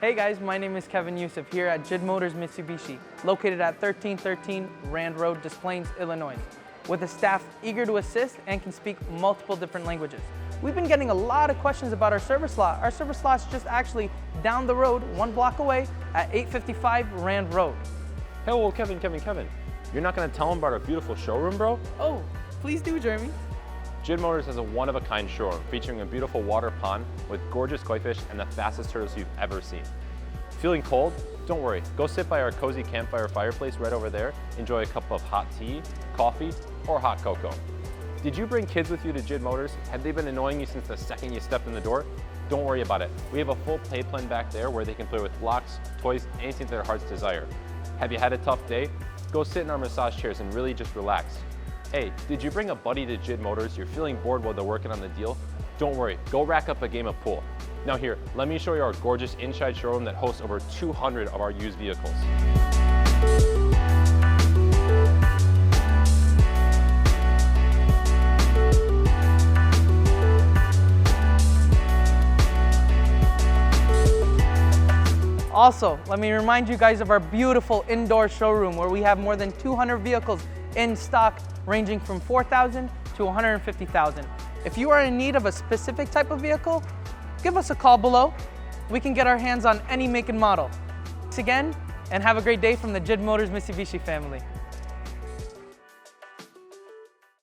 Hey guys, my name is Kevin Youssef here at Jidd Motors Mitsubishi, located at 1313 Rand Road, Des Plaines, Illinois, with a staff eager to assist and can speak multiple different languages. We've been getting a lot of questions about our service lot. Our service lot's just actually down the road, 1 block away at 855 Rand Road. Hey, well, Kevin, you're not gonna tell them about our beautiful showroom, bro? Oh, please do, Jeremy. Jidd Motors has a one-of-a-kind showroom featuring a beautiful water pond with gorgeous koi fish and the fastest turtles you've ever seen. Feeling cold? Don't worry. Go sit by our cozy campfire fireplace right over there. Enjoy a cup of hot tea, coffee, or hot cocoa. Did you bring kids with you to Jidd Motors? Have they been annoying you since the second you stepped in the door? Don't worry about it. We have a full play plan back there where they can play with blocks, toys, anything their hearts desire. Have you had a tough day? Go sit in our massage chairs and really just relax. Hey, did you bring a buddy to Jidd Motors? You're feeling bored while they're working on the deal? Don't worry, go rack up a game of pool. Now here, let me show you our gorgeous inside showroom that hosts over 200 of our used vehicles. Also, let me remind you guys of our beautiful indoor showroom where we have more than 200 vehicles in stock ranging from 4,000 to 150,000. If you are in need of a specific type of vehicle, give us a call below. We can get our hands on any make and model. Thanks again, and have a great day from the Jidd Motors Mitsubishi family.